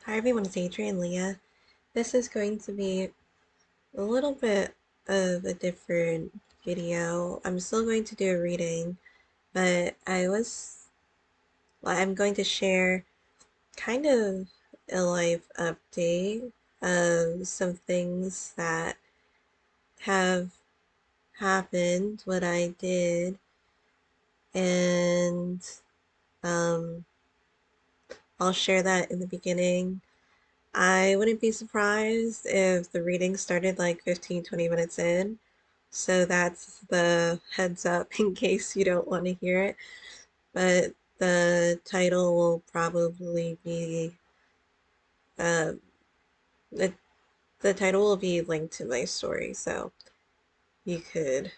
Hi everyone, it's Adrian Leah. This is going to be a little bit of a different video. I'm still going to do a reading, but I'm going to share kind of a life update of some things that have happened, what I did, and um, I'll share that in the beginning. I wouldn't be surprised if the reading started like 15-20 minutes in. So that's the heads up in case you don't want to hear it. But the title will probably be, uh, the, the title will be linked to my story. So you could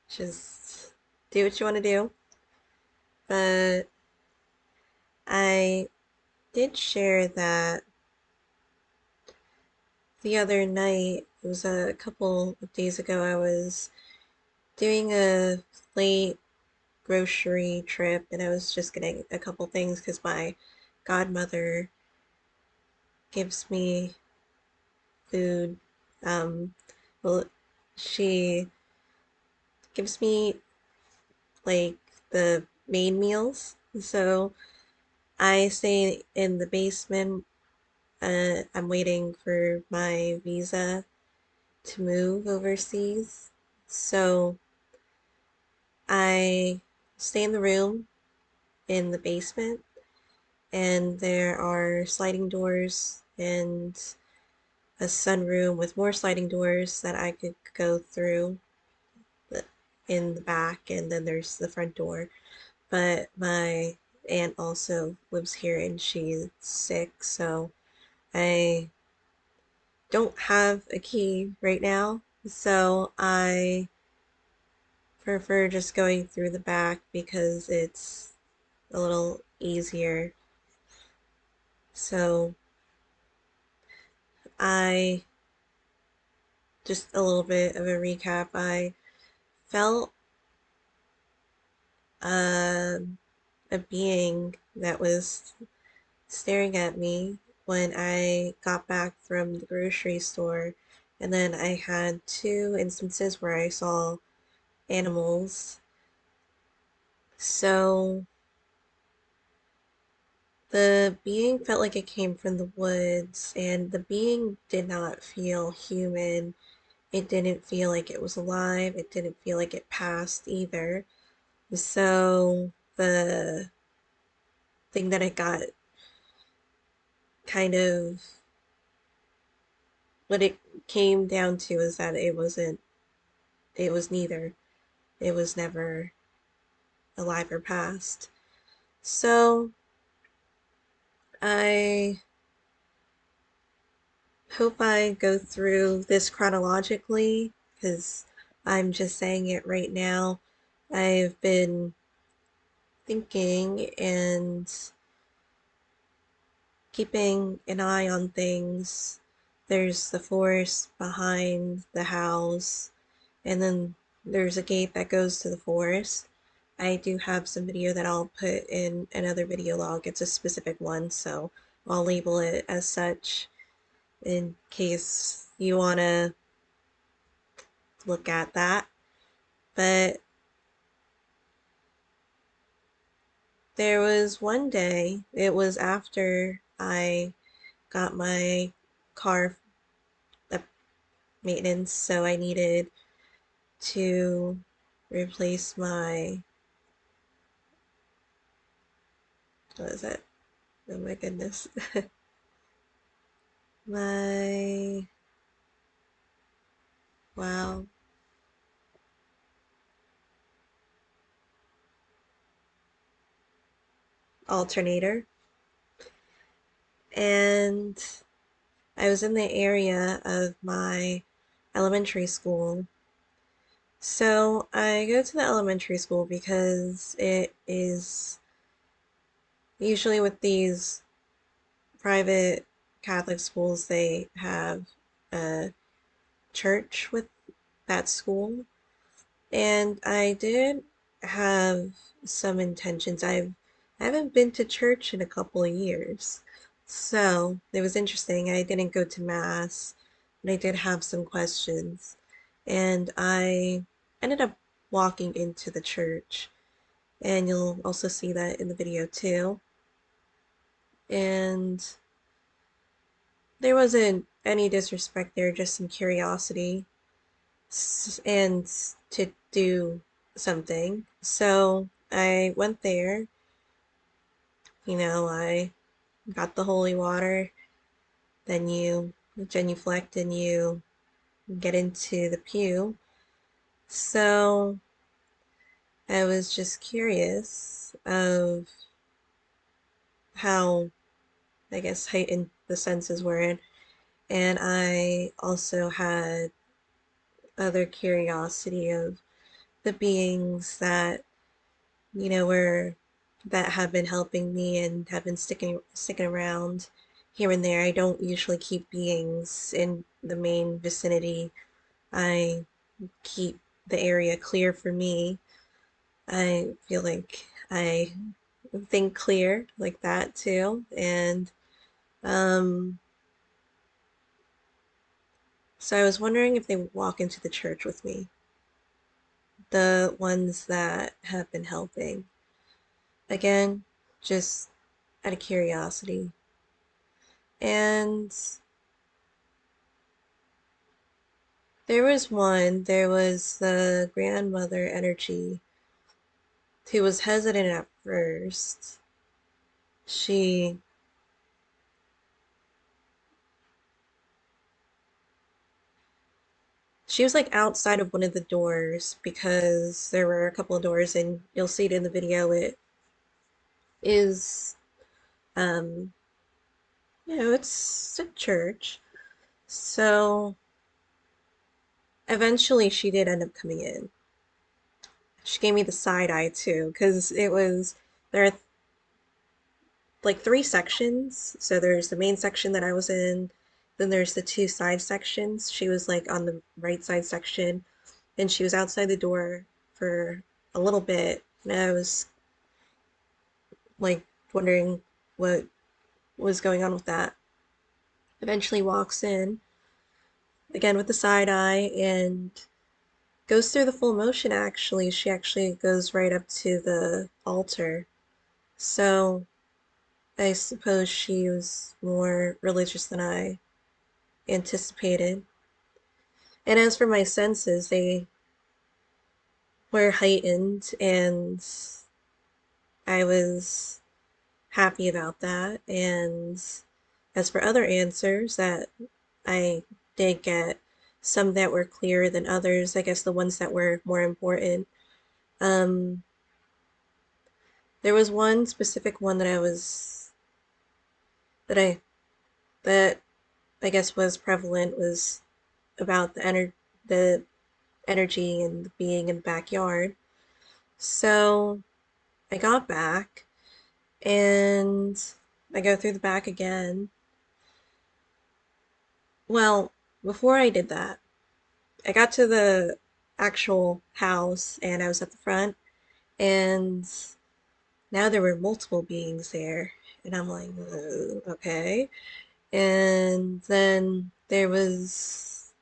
just do what you want to do. But I did share that the other night, it was a couple of days ago, I was doing a late grocery trip and I was just getting a couple things because my godmother gives me food. Um, well, she gives me like the main meals. So I stay in the basement. I'm waiting for my visa to move overseas. So I stay in the room in the basement, and there are sliding doors and a sunroom with more sliding doors that I could go through in the back, and then there's the front door. But my aunt also lives here and she's sick, so I don't have a key right now. So I prefer just going through the back because it's a little easier. So I just a little bit of a recap. I felt um, a being that was staring at me when I got back from the grocery store. And then I had two instances where I saw animals. So the being felt like it came from the woods, and the being did not feel human. It didn't feel like it was alive. It didn't feel like it passed either. So the thing that I got kind of what it came down to is that it was neither. It was never alive or past. So I hope I go through this chronologically because I'm just saying it right now. I've been thinking and keeping an eye on things. There's the forest behind the house, and then there's a gate that goes to the forest. I do have some video that I'll put in another video log. It's a specific one, so I'll label it as such in case you want to look at that. But there was one day, it was after I got my car maintenance, so I needed to replace my, what is it? Oh my goodness. My, wow, alternator. And I was in the area of my elementary school. So I go to the elementary school because it is usually with these private Catholic schools, they have a church with that school. And I did have some intentions. I haven't been to church in a couple of years. So it was interesting. I didn't go to mass, but I did have some questions. And I ended up walking into the church. And you'll also see that in the video too. And there wasn't any disrespect there, just some curiosity and to do something. So I went there, I got the holy water, then you genuflect and you get into the pew. So I was just curious of how, I guess, heightened the senses were. And I also had other curiosity of the beings that, were that have been helping me and have been sticking around here and there. I don't usually keep beings in the main vicinity. I keep the area clear for me. I feel like I think clear like that too. And um, so I was wondering if they would walk into the church with me, the ones that have been helping. Again, just out of curiosity. And there was the grandmother energy who was hesitant at first. She she was like outside of one of the doors because there were a couple of doors and you'll see it in the video. It is um it's a church. So eventually she did end up coming in. She gave me the side eye too because there are like three sections. So there's the main section that I was in, then there's the two side sections. She was like on the right side section, and she was outside the door for a little bit, and I was like wondering what was going on with that. Eventually walks in again with the side eye and goes through the full motion. Actually, she actually goes right up to the altar. So I suppose she was more religious than I anticipated. And as for my senses, they were heightened, and I was happy about that. And as for other answers that I did get, some that were clearer than others, I guess the ones that were more important. Um, there was one specific one that I that I guess was prevalent was about the energy and the being in the backyard. So I got back and I go through the back again. Well, before I did that, I got to the actual house and I was at the front, and now there were multiple beings there. And I'm like, okay. And then there was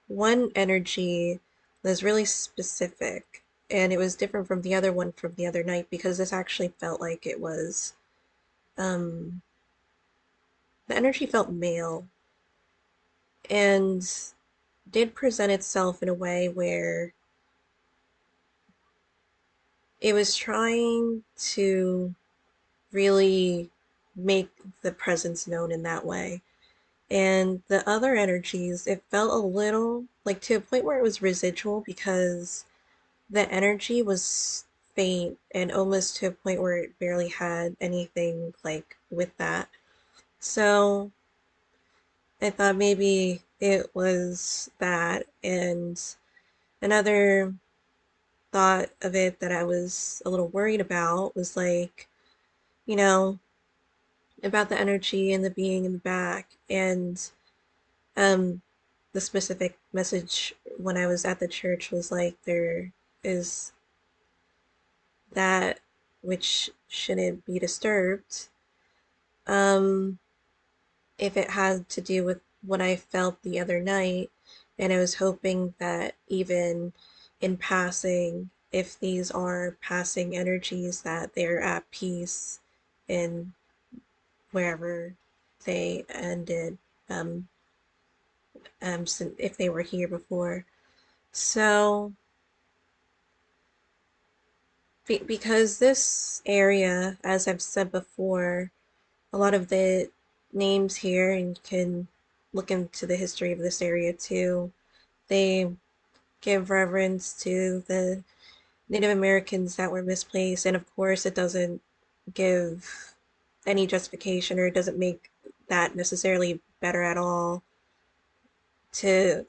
one energy that was really specific, and it was different from the other one from the other night because this actually felt like it was, um, the energy felt male and did present itself in a way where it was trying to really make the presence known in that way. And the other energies, it felt a little like to a point where it was residual because the energy was faint and almost to a point where it barely had anything like with that. So I thought maybe it was that. And another thought of it that I was a little worried about was like, you know, about the energy and the being in the back. And um, the specific message when I was at the church was like, there is that which shouldn't be disturbed. Um, if it had to do with what I felt the other night, and I was hoping that even in passing, if these are passing energies, that they're at peace in wherever they ended, um, if they were here before. So, because this area, as I've said before, a lot of the names here, and you can look into the history of this area too, they give reverence to the Native Americans that were misplaced, and of course, it doesn't give any justification, or it doesn't make that necessarily better at all to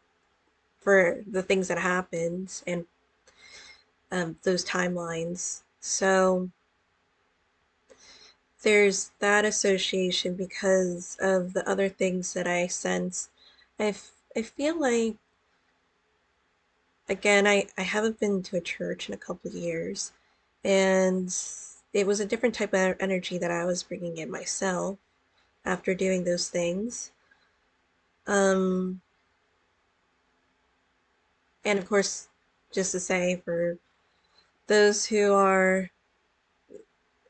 for the things that happened and those timelines. So there's that association because of the other things that I sense. I feel like, again, I haven't been to a church in a couple of years, and it was a different type of energy that I was bringing in myself after doing those things. Um, and of course, just to say, for those who are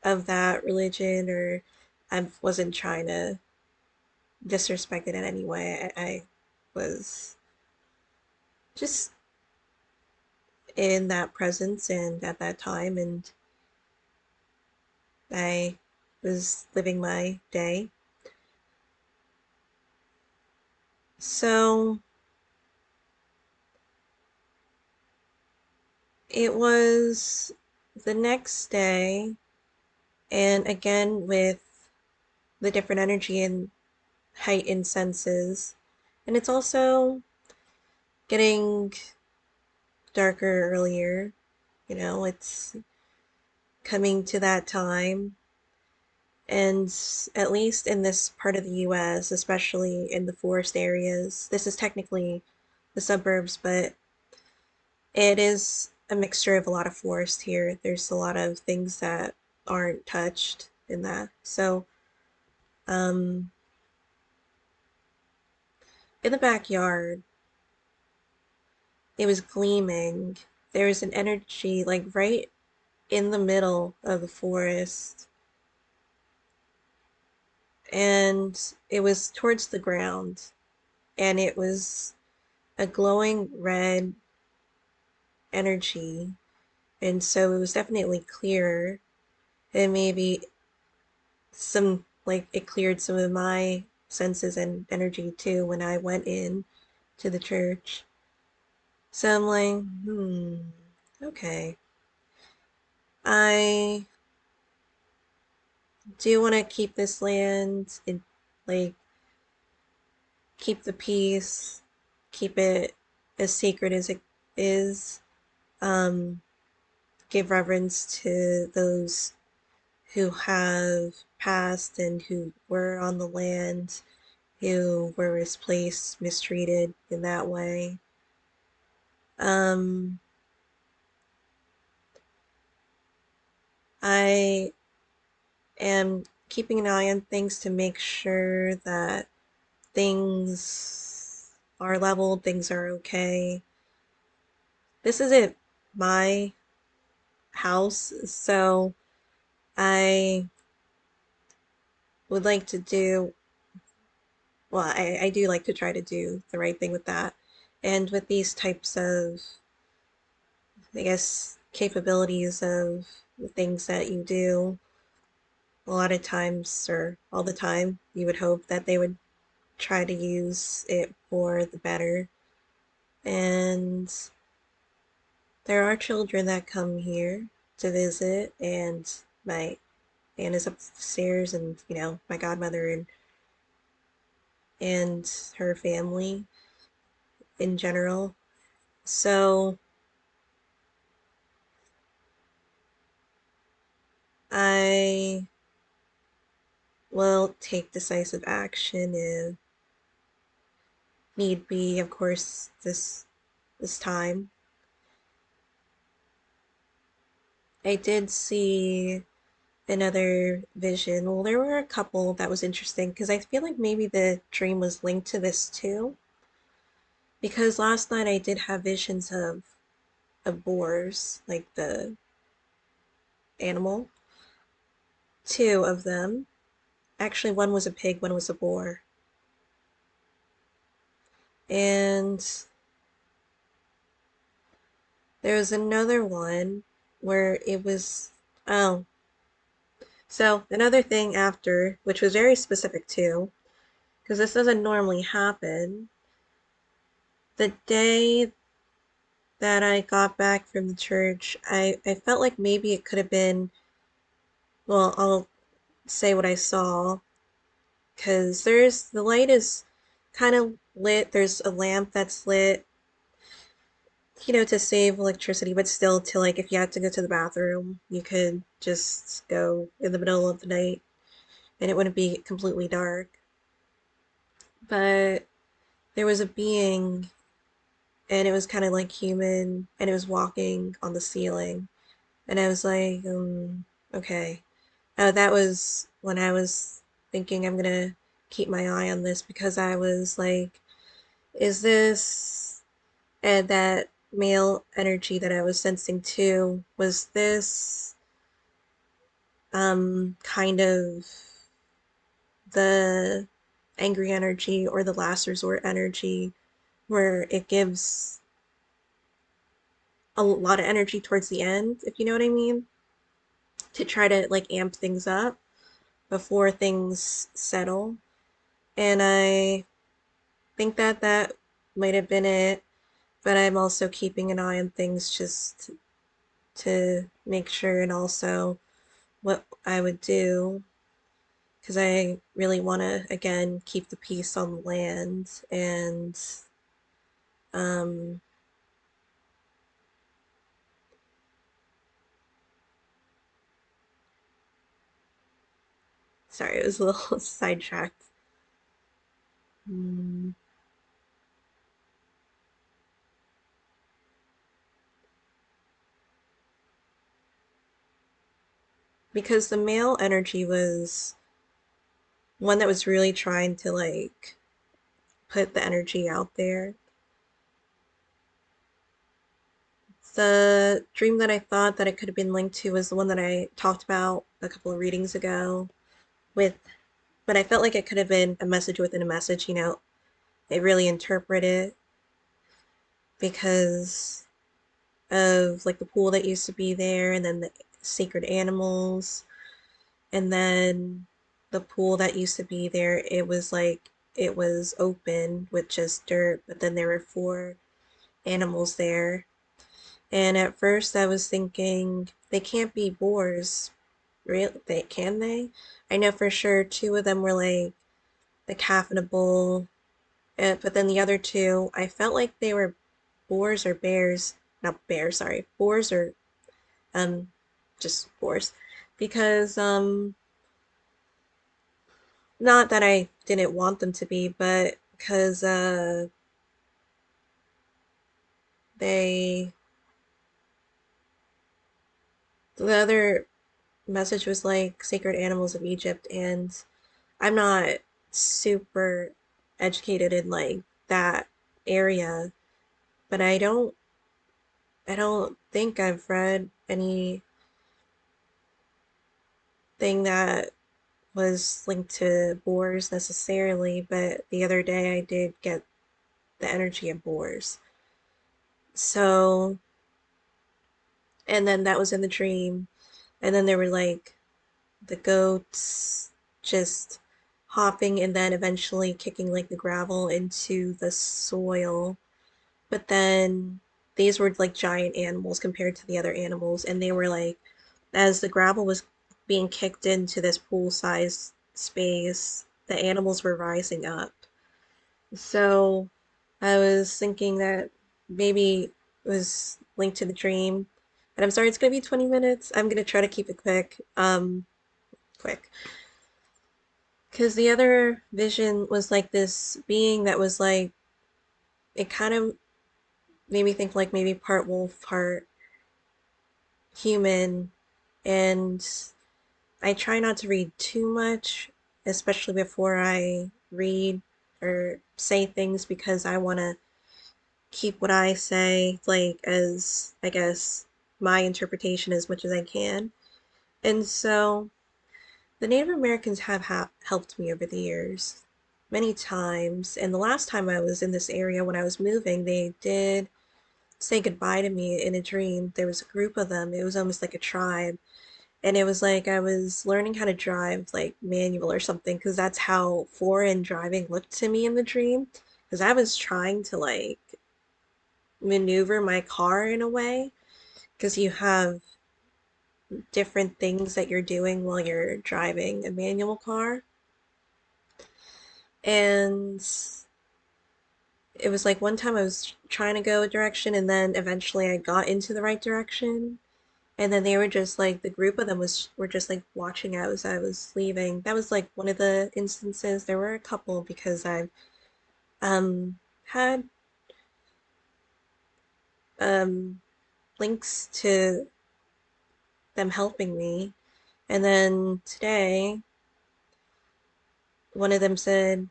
of that religion, or I wasn't trying to disrespect it in any way, I was just in that presence and at that time, and I was living my day. So it was the next day, and again with the different energy and heightened senses. And it's also getting darker earlier, it's coming to that time. And at least in this part of the US, especially in the forest areas, this is technically the suburbs, but it is a mixture of a lot of forest here. There's a lot of things that aren't touched in that. So, um, in the backyard, it was gleaming. There was an energy like right in the middle of the forest, and it was towards the ground, and it was a glowing red energy, and so it was definitely clearer, and maybe some like it cleared some of my senses and energy too when I went in to the church. So I'm like, okay. I do want to keep this land and like keep the peace, keep it as sacred as it is. Um, give reverence to those who have passed and who were on the land, who were misplaced, mistreated in that way. Um, I am keeping an eye on things to make sure that things are leveled, things are okay. This isn't my house, so I would like to do, well, I do like to try to do the right thing with that. And with these types of, I guess, capabilities of the things that you do, a lot of times, or all the time, you would hope that they would try to use it for the better. And there are children that come here to visit, and my aunt is upstairs, and my godmother and her family in general. So I will take decisive action if need be, of course, this time. I did see another vision. Well, there were a couple that was interesting because I feel like maybe the dream was linked to this too. Because last night I did have visions of boars, like the animal, two of them. Actually, one was a pig, one was a boar. And there was another one where it was, oh, so another thing after, which was very specific too, because this doesn't normally happen. The day that I got back from the church, I felt like maybe it could have been, well, I'll say what I saw, because the light is kind of lit. There's a lamp that's lit, to save electricity, but still to like if you had to go to the bathroom, you could just go in the middle of the night and it wouldn't be completely dark. But there was a being and it was kind of like human and it was walking on the ceiling. And I was like, okay. That was when I was thinking I'm gonna keep my eye on this because I was like, is this and that male energy that I was sensing too, was this kind of the angry energy or the last resort energy where it gives a lot of energy towards the end, if you know what I mean, to try to like amp things up before things settle. And I think that that might have been it, but I'm also keeping an eye on things just to make sure and also what I would do because I really want to again keep the peace on the land and um sorry, it was a little sidetracked. Mm, because the male energy was one that was really trying to like put the energy out there. The dream that I thought that it could have been linked to was the one that I talked about a couple of readings ago with, but I felt like it could have been a message within a message, it really interpreted because of like the pool that used to be there and then the sacred animals and then the pool that used to be there, it was like it was open with just dirt, but then there were four animals there. And at first I was thinking they can't be boars. Real they can they? I know for sure two of them were like the calf and a bull, but then the other two, I felt like they were boars or bears. Not bears, sorry. Boars or um just boars. Because not that I didn't want them to be, but because they the other message was like sacred animals of Egypt and I'm not super educated in like that area, but I don't think I've read anything that was linked to boars necessarily, but the other day I did get the energy of boars. So, and then that was in the dream, and then there were like the goats just hopping and then eventually kicking like the gravel into the soil. But then these were like giant animals compared to the other animals, and they were like, as the gravel was being kicked into this pool-sized space, the animals were rising up. So I was thinking that maybe it was linked to the dream. And I'm sorry, it's gonna be 20 minutes. I'm gonna try to keep it quick. Quick. Because the other vision was like this being that was like, it kind of made me think like maybe part wolf, part human, and I try not to read too much, especially before I read or say things because I want to keep what I say like as I guess my interpretation as much as I can. And so the Native Americans have helped me over the years many times. And the last time I was in this area when I was moving, they did say goodbye to me in a dream. There was a group of them. It was almost like a tribe. And it was like I was learning how to drive like manual or something because that's how foreign driving looked to me in the dream. Because I was trying to like maneuver my car in a way because you have different things that you're doing while you're driving a manual car. And it was like one time I was trying to go a direction and then eventually I got into the right direction. And then they were just like the group of them was were just like watching out as I was leaving. That was like one of the instances. There were a couple because I've had um links to them helping me. And then today one of them said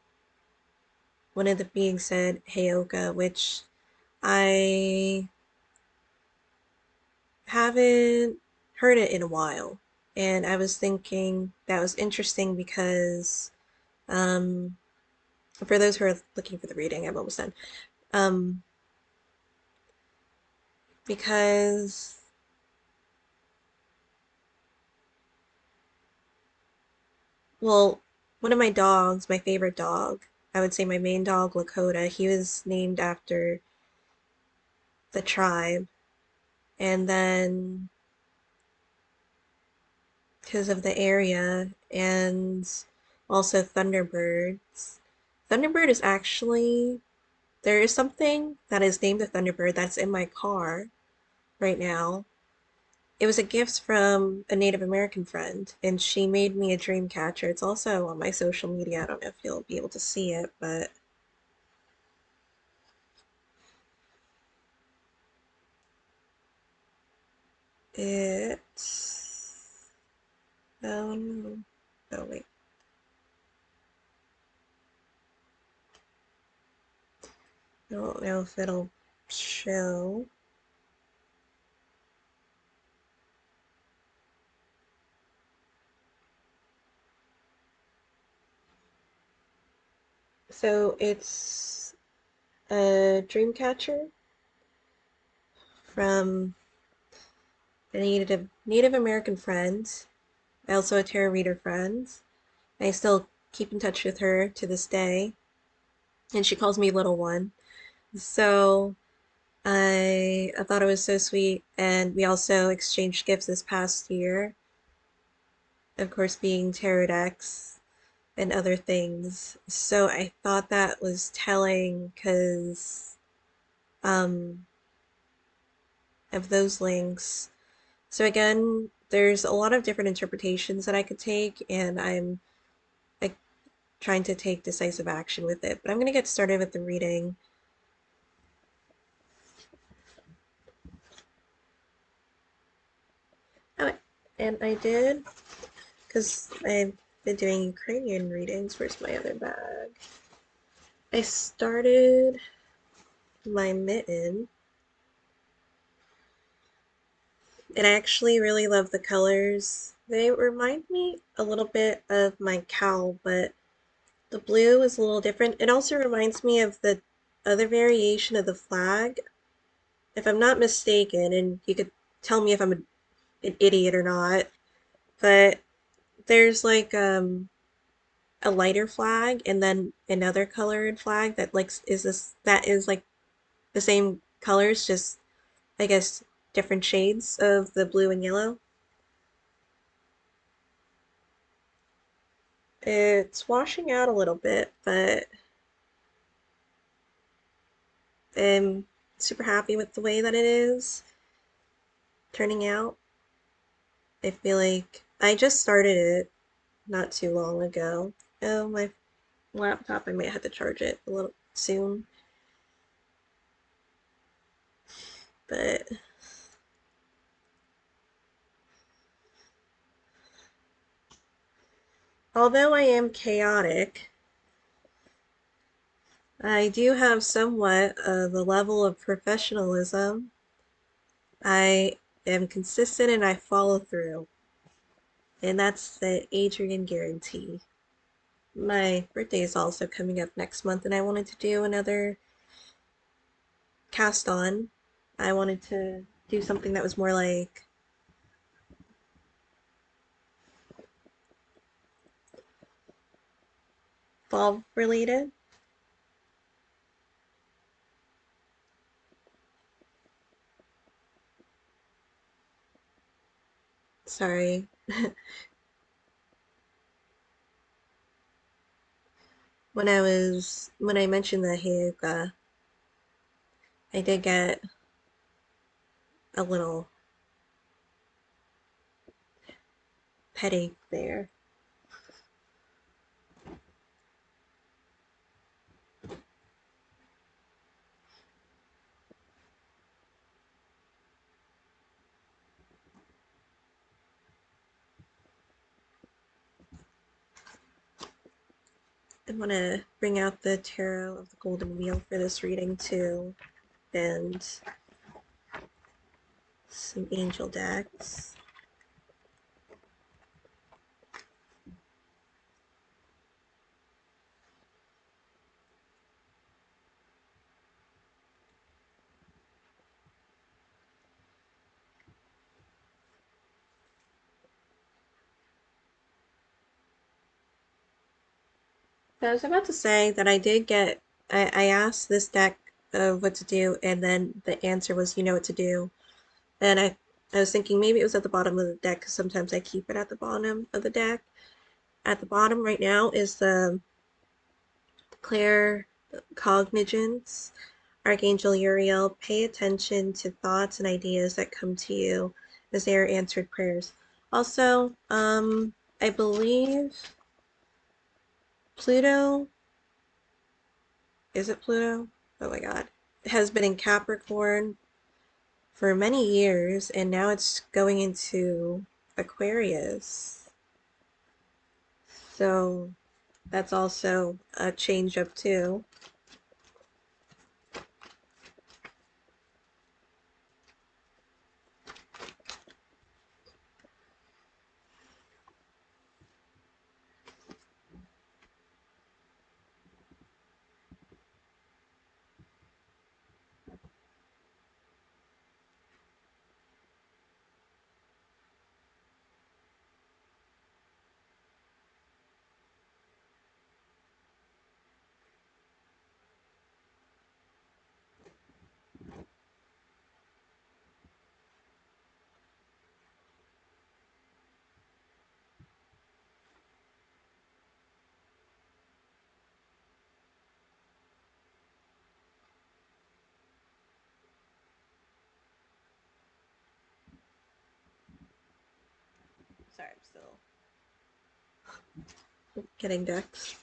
one of the beings said Heyoka, which I haven't heard it in a while. And I was thinking that was interesting because um for those who are looking for the reading, I'm almost done. Um because well, one of my dogs, my favorite dog, I would say my main dog, Lakota, he was named after the tribe. And then because of the area and also Thunderbirds. Thunderbird is actually there is something that is named the Thunderbird that's in my car right now. It was a gift from a Native American friend, and she made me a dream catcher. It's also on my social media. I don't know if you'll be able to see it, but it's oh wait. I don't know if it'll show. So it's a dream catcher from a Native American friend, also a tarot reader friend. I still keep in touch with her to this day, and she calls me Little One. So I thought it was so sweet, and we also exchanged gifts this past year, of course, being tarot decks and other things. So I thought that was telling because um, of those links. So again, there's a lot of different interpretations that I could take, and I'm like trying to take decisive action with it. But I'm gonna get started with the reading. Oh, and I did because I've been doing Ukrainian readings. Where's my other bag? I started my mitten, and I actually really love the colors. They remind me a little bit of my cowl, but the blue is a little different. It also reminds me of the other variation of the flag, if I'm not mistaken, and you could tell me if I'm an idiot or not, but there's like a lighter flag and then another colored flag that like is this that is like the same colors, just I guess different shades of the blue and yellow. It's washing out a little bit, but I'm super happy with the way that it is turning out. I feel like I just started it not too long ago. Oh, my laptop, I might have to charge it a little soon, but Although I am chaotic, I do have somewhat of a level of professionalism. I am consistent and I follow through. And that's the Adrian guarantee. My birthday is also coming up next month, and I wanted to do another cast on. I wanted to do something that was more like fall related. Sorry. When I mentioned the Heyoka, I did get a little headache there. I want to bring out the Tarot of the Golden Wheel for this reading too, and some angel decks. I was about to say that I asked this deck of what to do, and then the answer was, you know what to do. And I was thinking maybe it was at the bottom of the deck, because sometimes I keep it at the bottom of the deck. At the bottom right now is the Claire Cognizance, Archangel Uriel. Pay attention to thoughts and ideas that come to you as they are answered prayers. Also, I believe Pluto, is it Pluto? Oh my God. It has been in Capricorn for many years, and now it's going into Aquarius. So that's also a change up too. Sorry, I'm still getting decks.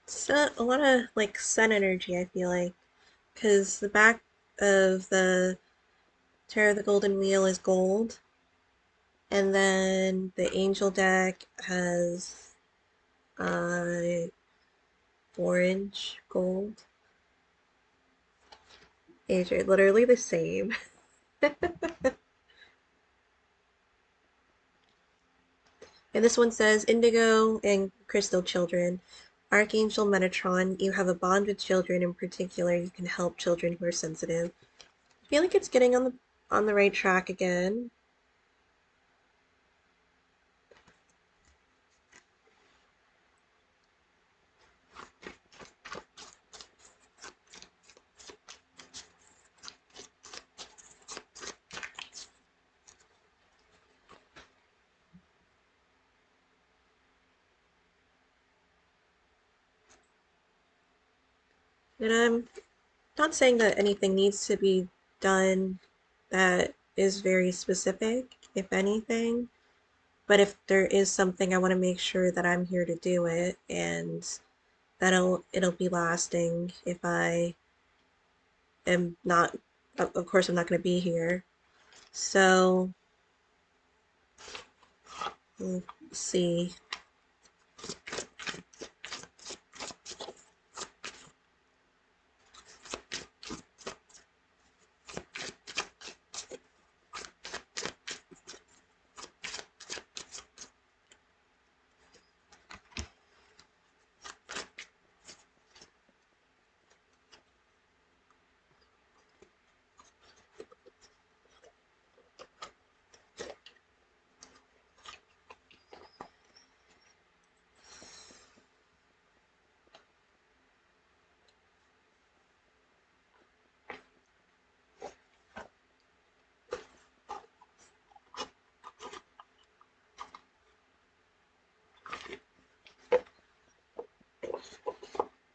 So, a lot of like sun energy, I feel like, because the back of the Tarot of the Golden Wheel is gold, and then the angel deck has uh, orange gold. Age are literally the same. And this one says, Indigo and Crystal Children. Archangel Metatron, you have a bond with children. In particular, you can help children who are sensitive. I feel like it's getting on the right track again. And I'm not saying that anything needs to be done that is very specific, if anything. But if there is something, I want to make sure that I'm here to do it, and it'll be lasting if I am not. Of course, I'm not going to be here. So let's see.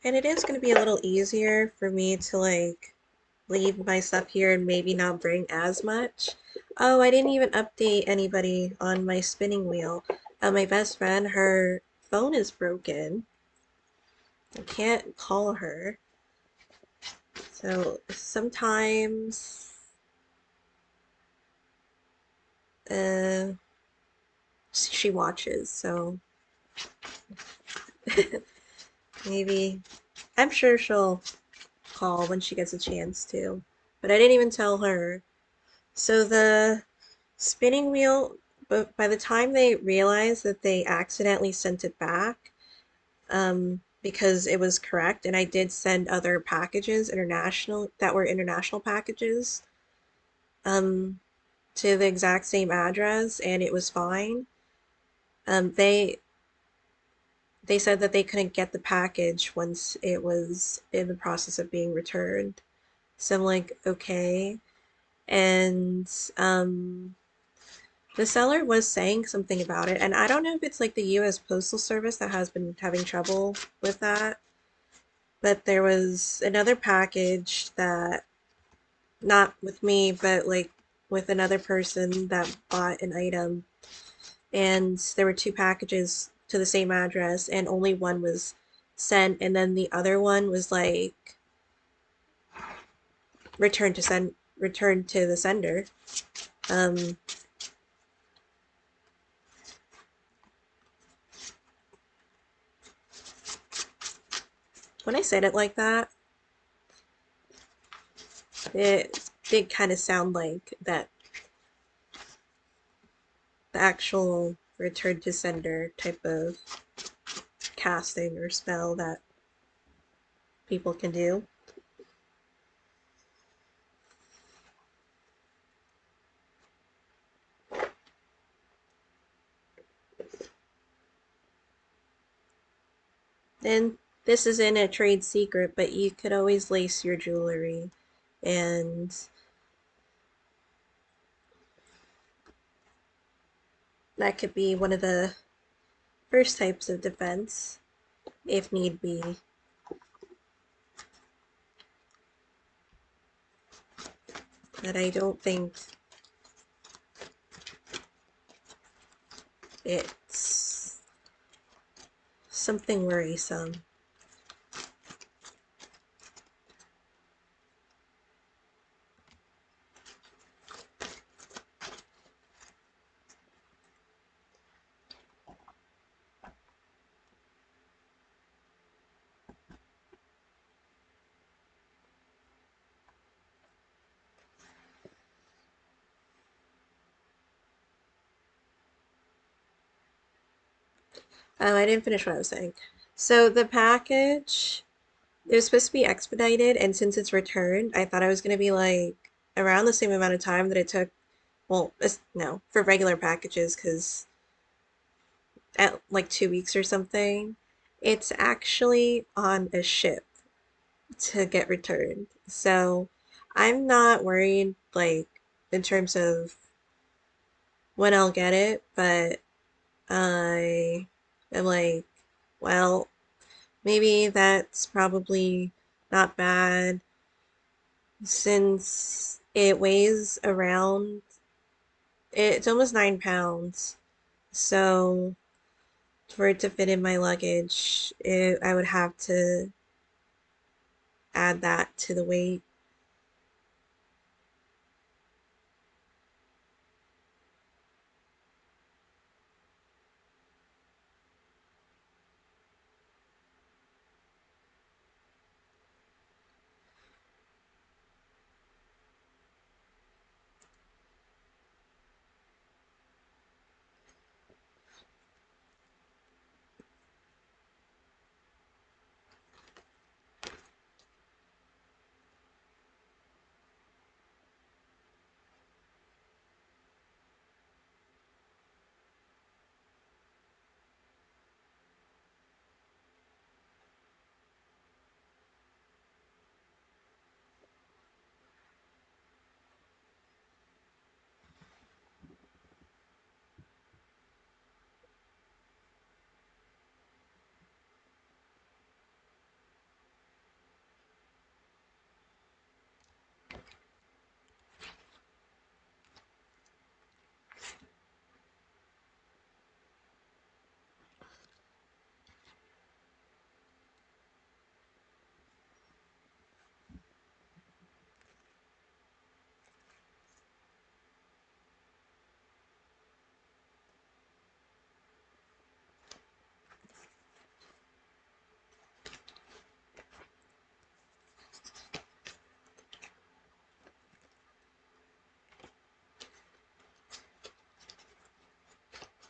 And it is going to be a little easier for me to like leave my stuff here and maybe not bring as much. Oh, I didn't even update anybody on my spinning wheel. My best friend, her phone is broken. I can't call her. So sometimes uh, she watches, so maybe I'm sure she'll call when she gets a chance to. But I didn't even tell her. So the spinning wheel, but by the time they realized that they accidentally sent it back, because it was correct, and I did send other packages international that were international packages, um, to the exact same address, and it was fine. Um, they they said that they couldn't get the package once it was in the process of being returned. So I'm like, okay. And the seller was saying something about it, and I don't know if it's like the US Postal Service that has been having trouble with that, but there was another package that, not with me, but like with another person that bought an item, and there were two packages to the same address, and only one was sent, and then the other one was like returned to the sender. Um, when I said it like that, it did kind of sound like that the actual return to sender type of casting or spell that people can do. And this isn't a trade secret, but you could always lace your jewelry, and that could be one of the first types of defense if need be. But I don't think it's something worrisome. Oh, I didn't finish what I was saying. So the package, it was supposed to be expedited, and since it's returned, I thought I was going to be like around the same amount of time that it took. Well, no, for regular packages, because at like 2 weeks or something, it's actually on a ship to get returned. So I'm not worried, like, in terms of when I'll get it, but I am like, well, maybe that's probably not bad since it weighs around, it's almost 9 pounds. So for it to fit in my luggage, I would have to add that to the weight.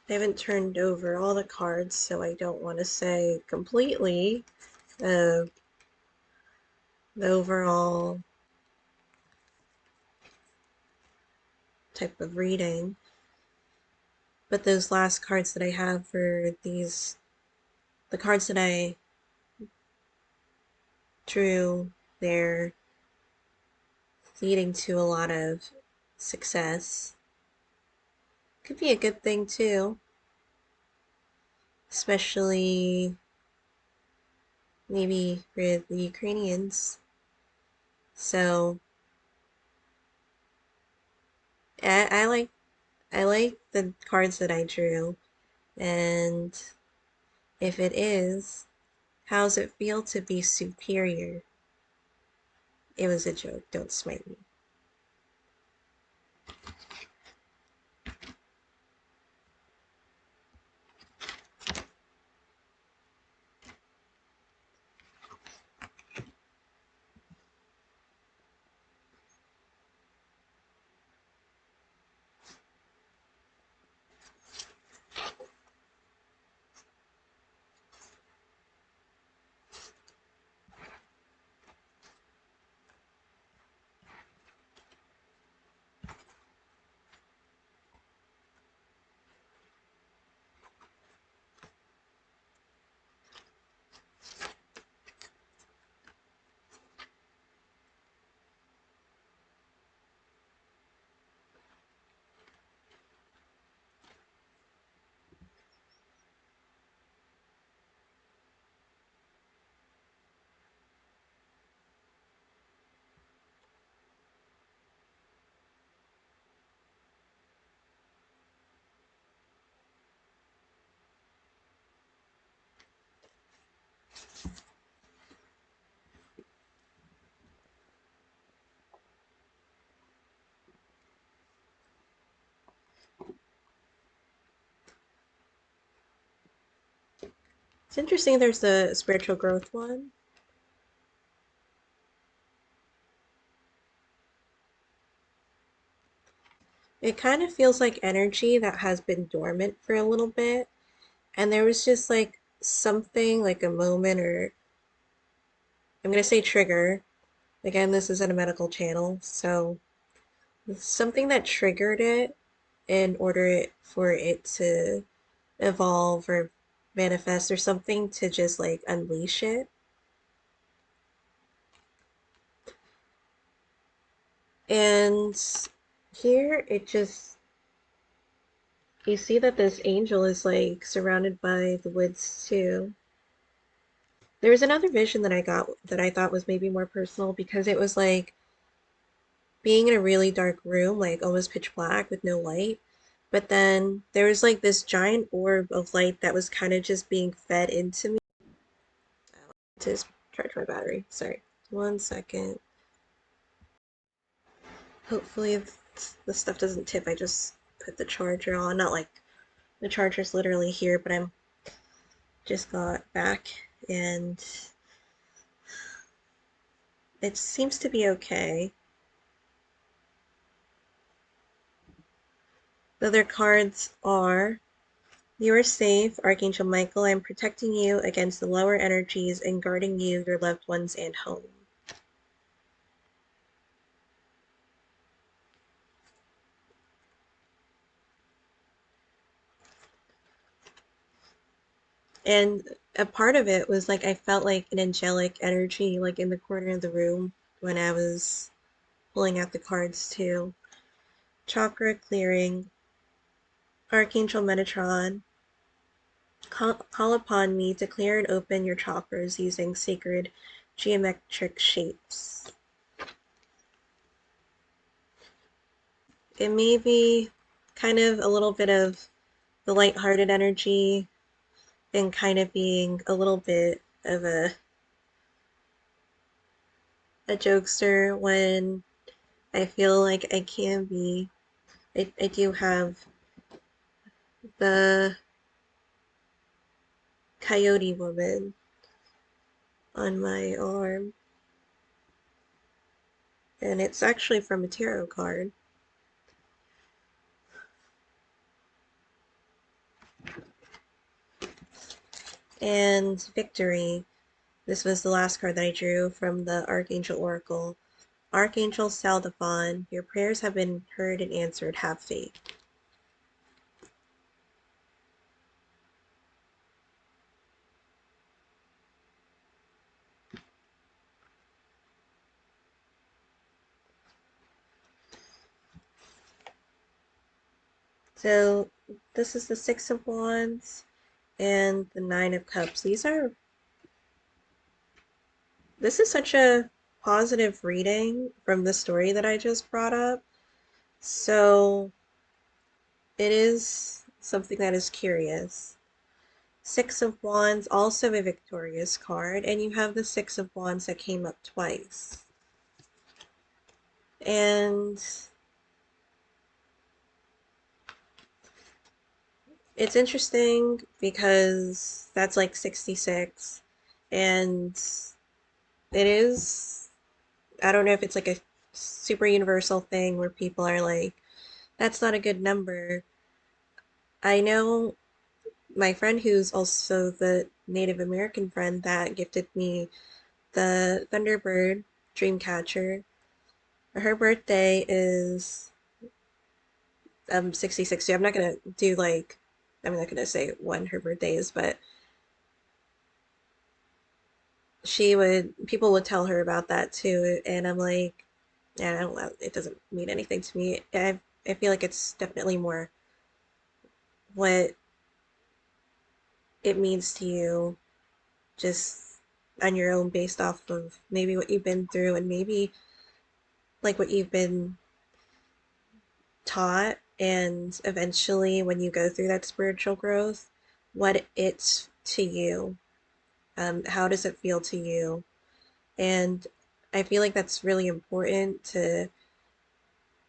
I haven't turned over all the cards, so I don't want to say completely uh, the overall type of reading. But those last cards that I have for these, the cards that I drew, they're leading to a lot of success. Could be a good thing too, especially maybe for the Ukrainians. So I like the cards that I drew, and if it is, how's it feel to be superior? It was a joke. Don't smite me. It's interesting there's the spiritual growth one. It kind of feels like energy that has been dormant for a little bit, And there was just like something, like a moment, or I'm gonna say trigger. Again, this isn't a medical channel, so something that triggered it in order for it to evolve or manifest, or something to just like unleash it. And here it just, you see that this angel is like surrounded by the woods too. There was another vision that I got that I thought was maybe more personal, because it was like being in a really dark room, like almost pitch black with no light. But then there was like this giant orb of light that was kind of just being fed into me. To charge my battery. Sorry. 1 second. Hopefully the stuff doesn't tip. I just put the charger on. Not like the charger's literally here, but I'm just got back and it seems to be okay. The other cards are: you are safe, Archangel Michael. I am protecting you against the lower energies and guarding you, your loved ones, and home. And a part of it was like I felt like an angelic energy like in the corner of the room when I was pulling out the cards too. Chakra clearing. Archangel Metatron, call upon me to clear and open your chakras using sacred geometric shapes. It may be kind of a little bit of the lighthearted energy and kind of being a little bit of a jokester when I feel like I can be. I do have the coyote woman on my arm, and it's actually from a tarot card. And victory. This was the last card that I drew from the Archangel Oracle. Archangel Saldafon, your prayers have been heard and answered. Have faith. So this is the Six of Wands and the Nine of Cups. This is such a positive reading from the story that I just brought up. So it is something that is curious. Six of Wands, also a victorious card, and you have the Six of Wands that came up twice. And it's interesting because that's like 66, and it is, I don't know if it's like a super universal thing where people are like, that's not a good number. I know my friend who's also the Native American friend that gifted me the Thunderbird Dreamcatcher. Her birthday is 66. So I'm not gonna do like, I'm not gonna say when her birthday is, but people would tell her about that too, and I'm like, yeah, I don't know, it doesn't mean anything to me. I feel like it's definitely more what it means to you, just on your own, based off of maybe what you've been through and maybe like what you've been taught, and eventually when you go through that spiritual growth, what it's to you. How does it feel to you? And I feel like that's really important to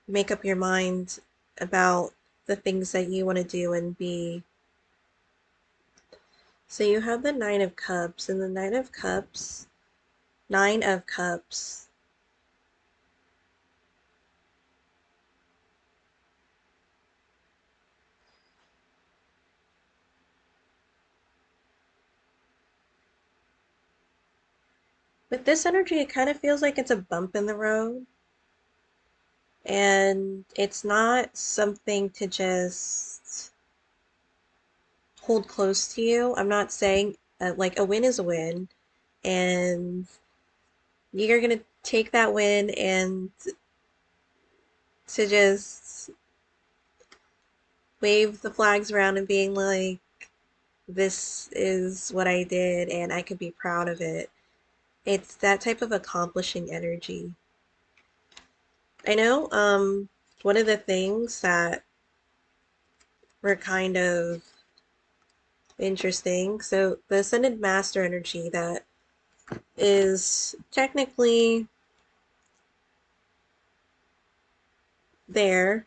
make up your mind about the things that you want to do and be. So you have the Nine of Cups, and the Nine of Cups With this energy, it kind of feels like it's a bump in the road, and it's not something to just hold close to you. I'm not saying like a win is a win, and you're gonna take that win and to just wave the flags around and being like, this is what I did and I could be proud of it. It's that type of accomplishing energy. I know, one of the things that were kind of interesting, so the Ascended Master energy that is technically there,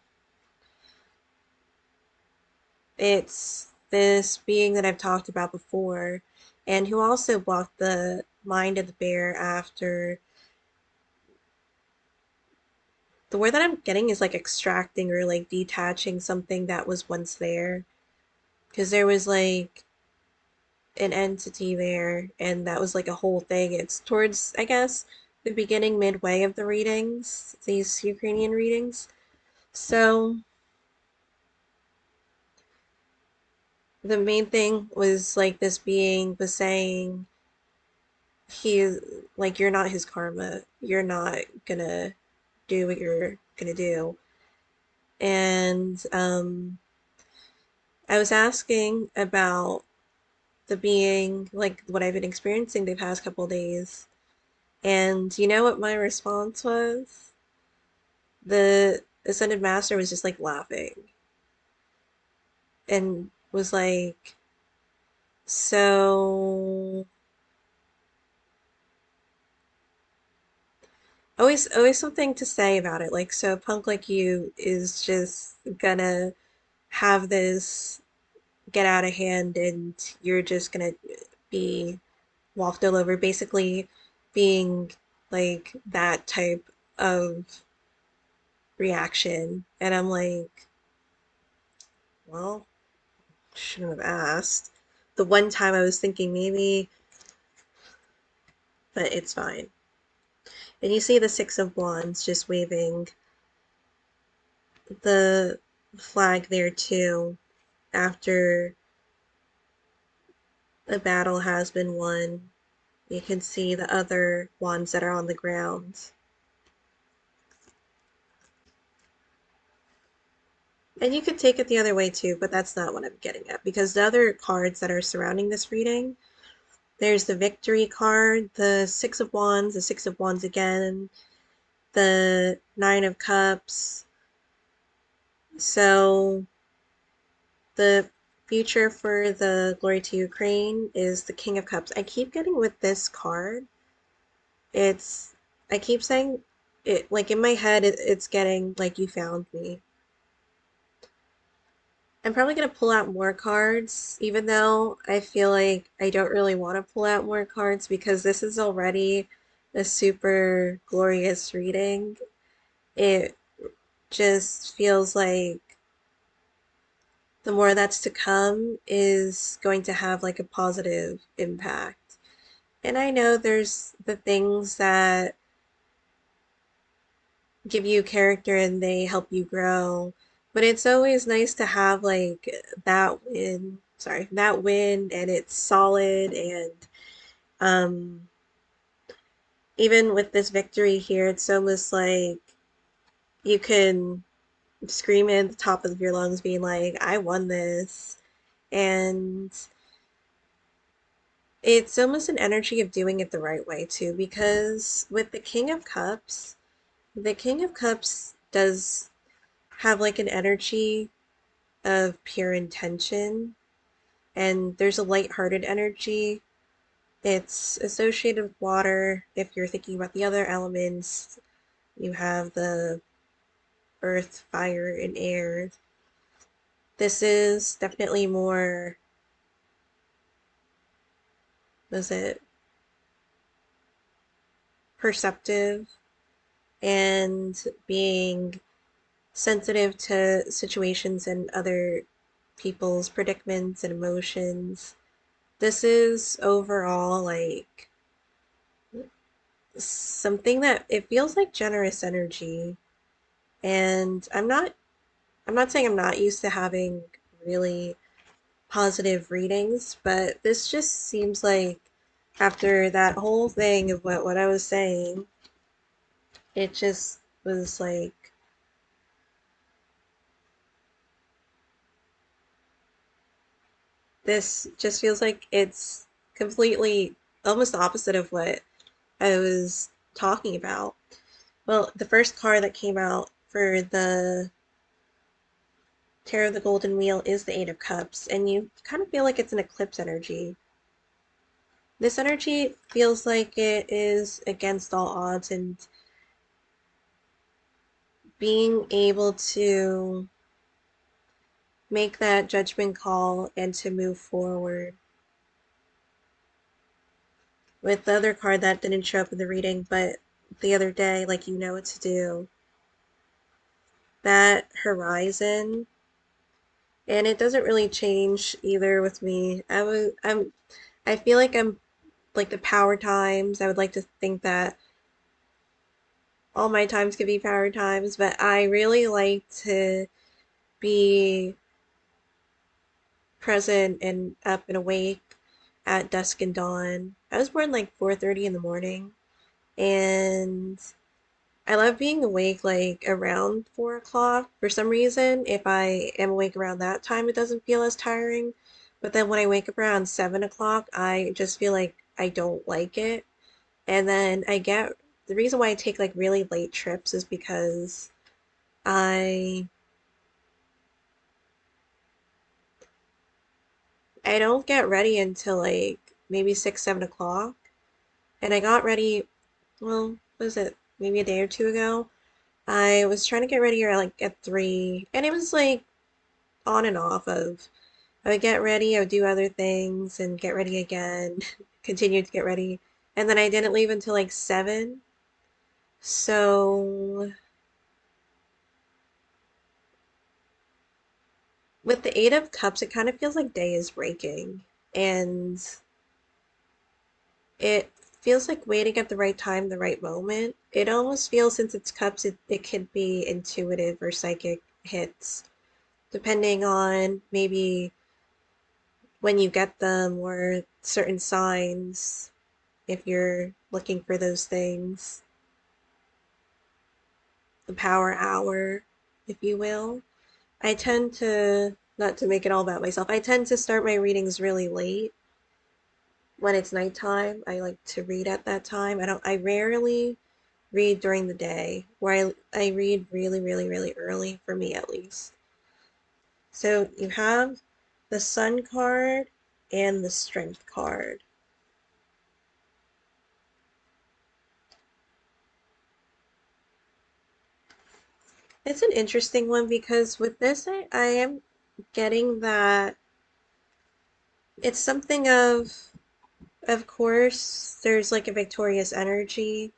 it's this being that I've talked about before, and who also blocked the mind of the bear after the word that I'm getting is like extracting or like detaching something that was once there. Because there was like an entity there, and that was like a whole thing. It's towards, I guess, the beginning, midway of the readings, these Ukrainian readings. So the main thing was like this being was saying, he, like, you're not his karma. You're not gonna do what you're gonna do. And I was asking about the being, like what I've been experiencing the past couple days. And you know what my response was? The Ascended Master was just like laughing and was like, so always something to say about it. Like, so a punk like you is just gonna have this get out of hand and you're just gonna be walked all over, basically being like that type of reaction. And I'm like, well, shouldn't have asked. The one time I was thinking maybe, but it's fine. And you see the Six of Wands just waving the flag there too after a battle has been won. You can see the other wands that are on the ground. And you could take it the other way too, but that's not what I'm getting at because the other cards that are surrounding this reading, there's the Victory card, the Six of Wands, the Six of Wands again, the Nine of Cups. So the future for the Glory to Ukraine is the King of Cups. I keep getting with this card, it's, I keep saying it, like in my head, it's getting like you found me. I'm probably going to pull out more cards, even though I feel like I don't really want to pull out more cards because this is already a super glorious reading. It just feels like the more that's to come is going to have like a positive impact. And I know there's the things that give you character and they help you grow, but it's always nice to have like that win and it's solid and um even with this victory here, it's almost like you can scream at the top of your lungs being like, I won this. And it's almost an energy of doing it the right way too, because with the King of Cups does have like an energy of pure intention, and there's a light-hearted energy. It's associated with water. If you're thinking about the other elements, you have the earth, fire, and air. This is definitely more, was it perceptive and being sensitive to situations and other people's predicaments and emotions. This is overall like something that it feels like generous energy. And I'm not saying I'm not used to having really positive readings, but this just seems like after that whole thing of what I was saying, it just was like this just feels like it's completely almost the opposite of what I was talking about. Well, the first card that came out for the Tarot of the Golden Wheel is the Eight of Cups, and you kind of feel like it's an eclipse energy. This energy feels like it is against all odds and being able to make that judgment call and to move forward. With the other card that didn't show up in the reading, but the other day, like you know what to do, that horizon, and it doesn't really change either with me. I feel like I'm like the power times. I would like to think that all my times could be power times, but I really like to be present and up and awake at dusk and dawn. I was born like 4:30 in the morning, and I love being awake like around 4 o'clock. For some reason, if I am awake around that time, it doesn't feel as tiring. But then when I wake up around 7 o'clock, I just feel like I don't like it. And then the reason why I take like really late trips is because I I don't get ready until like maybe 6, 7 o'clock. And I got ready, well, what was it? Maybe a day or two ago. I was trying to get ready like at 3, and it was like on and off of I would get ready, I would do other things and get ready again, continue to get ready. And then I didn't leave until like 7. So with the Eight of Cups, it kind of feels like day is breaking. And it feels like waiting at the right time, the right moment. It almost feels, since it's cups, it could be intuitive or psychic hits, depending on maybe when you get them or certain signs if you're looking for those things. The power hour, if you will. I tend to, not to make it all about myself, I tend to start my readings really late when it's nighttime. I like to read at that time. I rarely read during the day, where I read really, really, really early, for me at least. So you have the Sun card and the Strength card. It's an interesting one because with this, I am getting that it's something of course, there's like a victorious energy,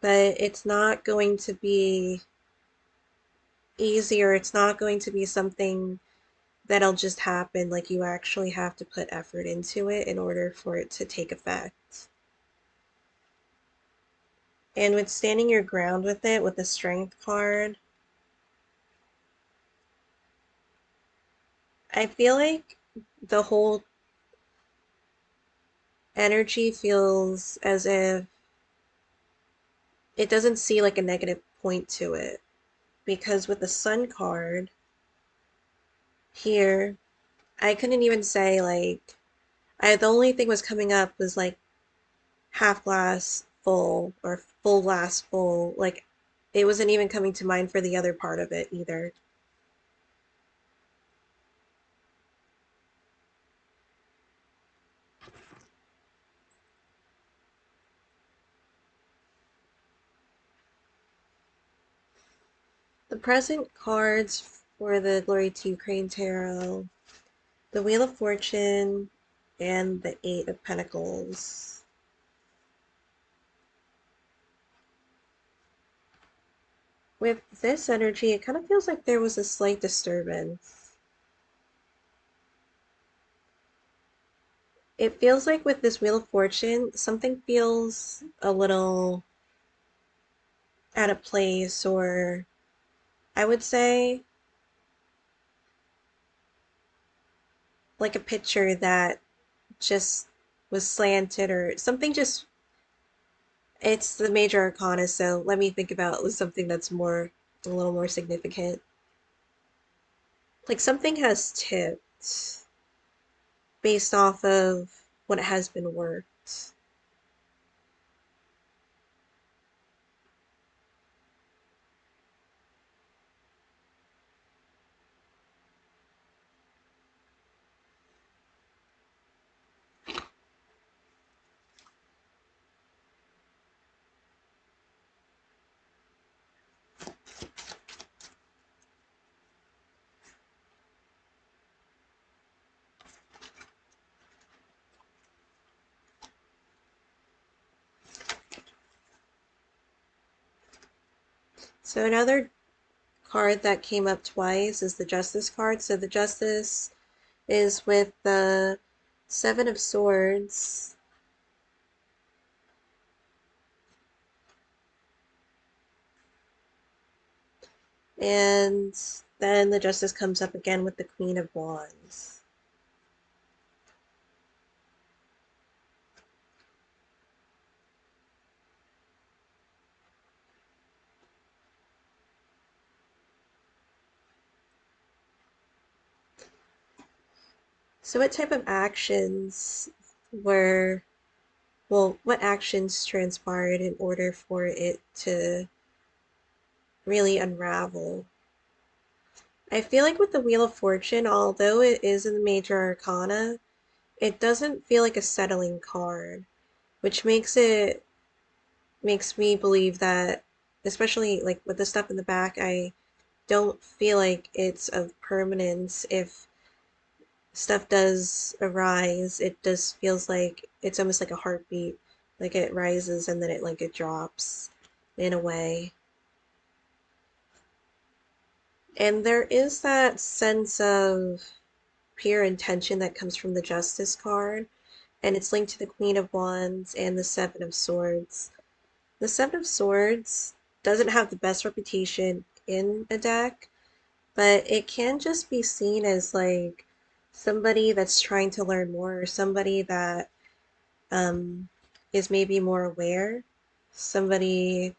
but it's not going to be easy, or it's not going to be something that'll just happen. Like you actually have to put effort into it in order for it to take effect. And with standing your ground with it, with the Strength card, I feel like the whole energy feels as if it doesn't see like a negative point to it. Because with the Sun card here, I couldn't even say like the only thing was coming up was like half glass full or full glass full. Like it wasn't even coming to mind for the other part of it either. The present cards for the Glory to Ukraine Tarot, the Wheel of Fortune, and the Eight of Pentacles. With this energy, it kind of feels like there was a slight disturbance. It feels like with this Wheel of Fortune, something feels a little out of place, or I would say like a picture that just was slanted or something just it's the major arcana, so let me think about something that's more a little more significant. Like something has tipped based off of what has been worked. So another card that came up twice is the Justice card. So the Justice is with the Seven of Swords, and then the Justice comes up again with the Queen of Wands. So what type of actions were, well, what actions transpired in order for it to really unravel? I feel like with the Wheel of Fortune, although it is in the Major Arcana, it doesn't feel like a settling card, which makes me believe that, especially like with the stuff in the back, I don't feel like it's of permanence. If stuff does arise, it just feels like it's almost like a heartbeat, like it rises and then it drops in a way. And there is that sense of pure intention that comes from the Justice card, and it's linked to the Queen of Wands and the Seven of Swords. The Seven of Swords doesn't have the best reputation in a deck, but it can just be seen as like somebody that's trying to learn more, or somebody that um, is maybe more aware, somebody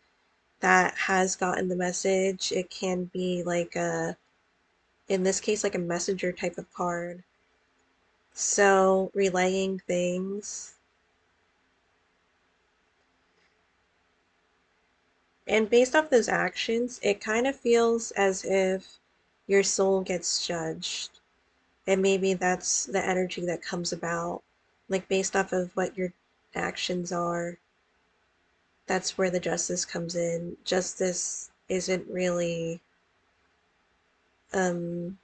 that has gotten the message. It can be like in this case, like a messenger type of card. So, relaying things. And based off those actions, it kind of feels as if your soul gets judged. And maybe that's the energy that comes about. Like, based off of what your actions are, that's where the justice comes in. Justice isn't really, um,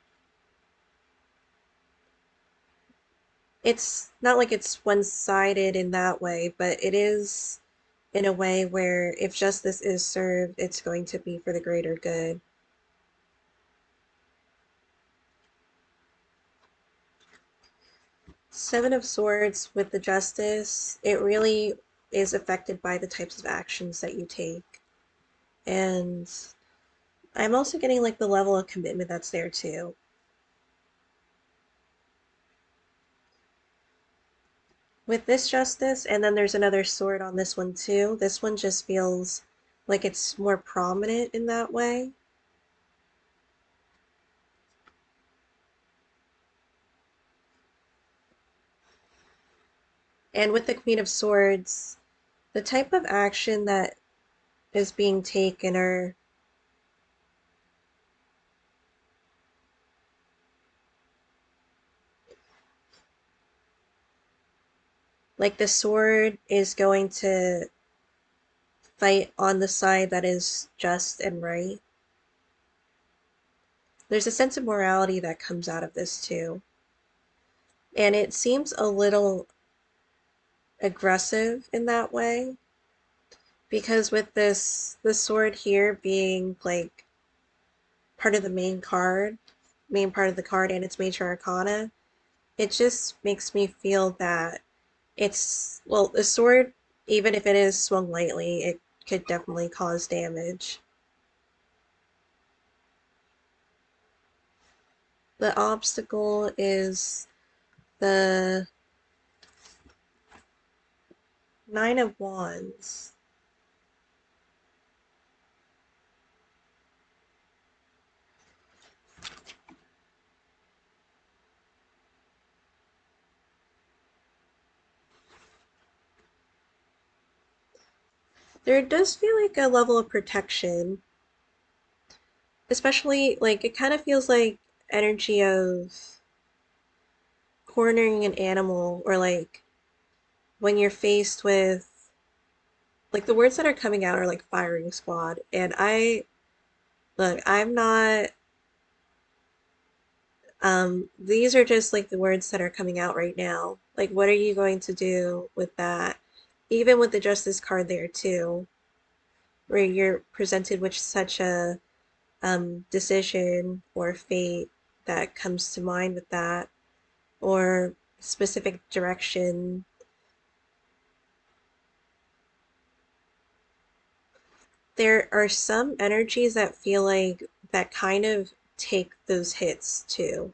it's not like it's one-sided in that way, but it is in a way where if justice is served, it's going to be for the greater good. Seven of Swords with the Justice, it really is affected by the types of actions that you take. And I'm also getting like the level of commitment that's there too. With this Justice, and then there's another sword on this one too. This one just feels like it's more prominent in that way. And with the Queen of Swords, the type of action that is being taken are like the sword is going to fight on the side that is just and right. There's a sense of morality that comes out of this too. And it seems a little aggressive in that way because with the sword here being like part of the main part of the card and its major arcana, it just makes me feel that It's, well, a sword, even if it is swung lightly, it could definitely cause damage. The obstacle is the Nine of Wands. There does feel like a level of protection, especially like it kind of feels like energy of cornering an animal, or like when you're faced with, like, the words that are coming out are like firing squad. And look, I'm not, these are just like the words that are coming out right now. Like, what are you going to do with that? Even with the justice card there too, where you're presented with such a decision or fate that comes to mind with that, or specific direction. There are some energies that feel like that kind of take those hits too.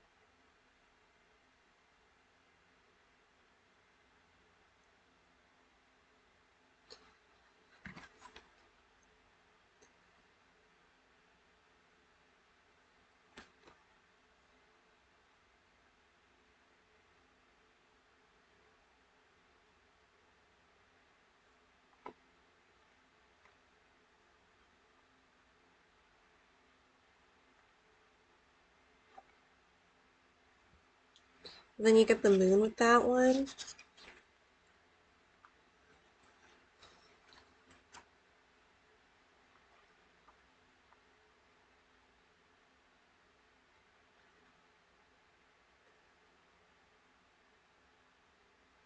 And then you get the moon with that one.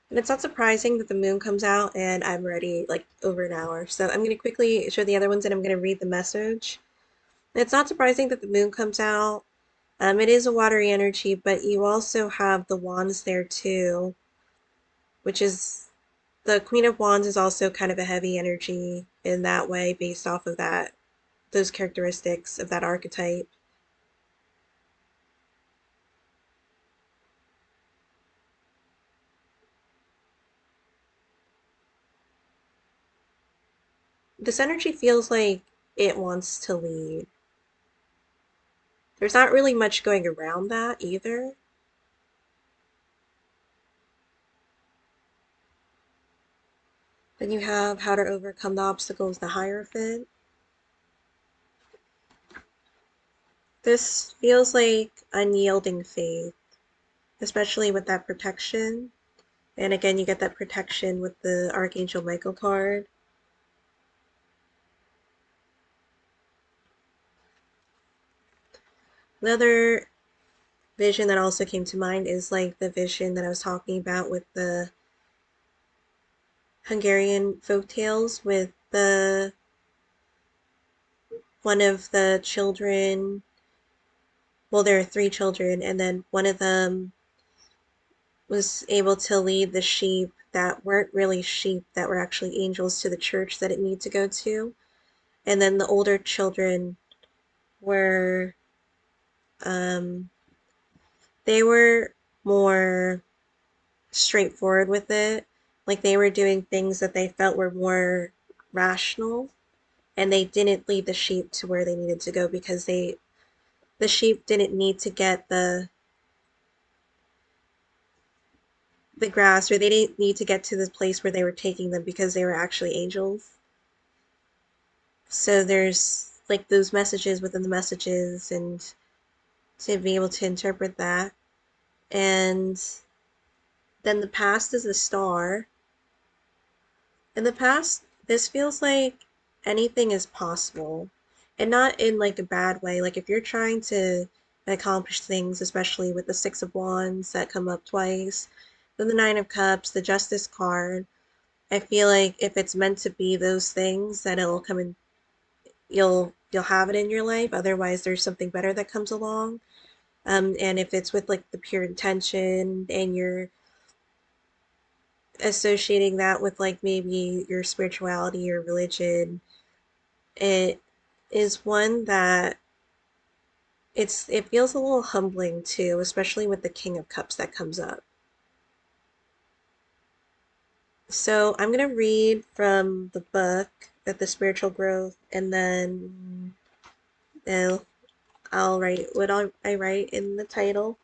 And it's not surprising that the moon comes out and I'm ready like over an hour. So I'm going to quickly show the other ones and I'm going to read the message. And it's not surprising that the moon comes out. It is a watery energy, but you also have the wands there too, which is, the Queen of Wands is also kind of a heavy energy in that way based off of that, those characteristics of that archetype. This energy feels like it wants to lead. There's not really much going around that either. Then you have how to overcome the obstacles, the Hierophant. This feels like unyielding faith, especially with that protection. And again, you get that protection with the Archangel Michael card. The other vision that also came to mind is like the vision that I was talking about with the Hungarian folk tales, with the one of the children, well, there are three children, and then one of them was able to lead the sheep that weren't really sheep, that were actually angels, to the church that it needed to go to. And then the older children were, um, they were more straightforward with it. Like, they were doing things that they felt were more rational, and they didn't lead the sheep to where they needed to go because the sheep didn't need to get the grass, or they didn't need to get to the place where they were taking them because they were actually angels. So there's like those messages within the messages, and to be able to interpret that. And then the past is the star. In the past, this feels like anything is possible. And not in like a bad way. Like, if you're trying to accomplish things, especially with the Six of Wands that come up twice, then the Nine of Cups, the Justice card, I feel like if it's meant to be those things, then it'll come in, you'll have it in your life. Otherwise, there's something better that comes along. And if it's with like the pure intention, and you're associating that with like maybe your spirituality or religion, it is one that it feels a little humbling too, especially with the King of Cups that comes up. So I'm gonna read from the book of the spiritual growth, and then uh, I'll write what I write in the title.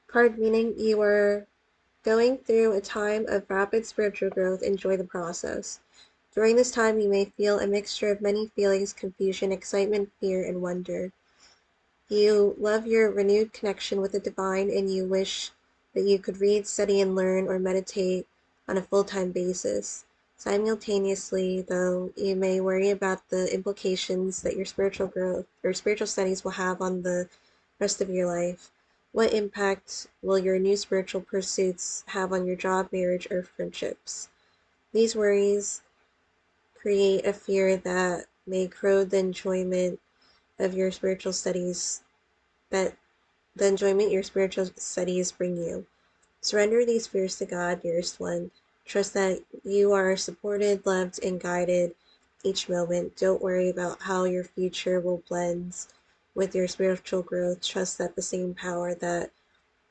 Card meaning you are going through a time of rapid spiritual growth. Enjoy the process. During this time, you may feel a mixture of many feelings: confusion, excitement, fear, and wonder. You love your renewed connection with the divine, and you wish that you could read, study, and learn or meditate on a full-time basis. Simultaneously, though, you may worry about the implications that your spiritual growth or spiritual studies will have on the rest of your life. What impact will your new spiritual pursuits have on your job, marriage, or friendships? These worries create a fear that may corrode the enjoyment of your spiritual studies that the enjoyment your spiritual studies bring you. Surrender these fears to God, dearest one. Trust that you are supported, loved, and guided each moment. Don't worry about how your future will blend with your spiritual growth. Trust that the same power that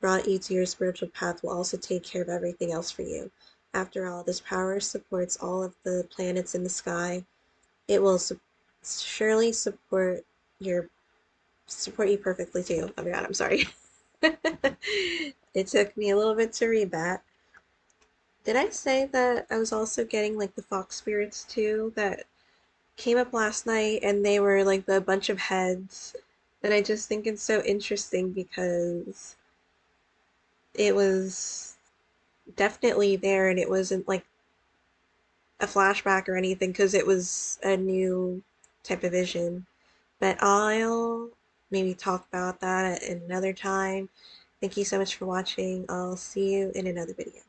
brought you to your spiritual path will also take care of everything else for you. After all, this power supports all of the planets in the sky. It will surely your support you perfectly too. Oh my god, I'm sorry. It took me a little bit to read that. Did I say that I was also getting like the fox spirits too that came up last night, and they were like the bunch of heads, and I just think it's so interesting because it was definitely there, and it wasn't like a flashback or anything because it was a new type of vision. But I'll maybe talk about that at another time. Thank you so much for watching. I'll see you in another video.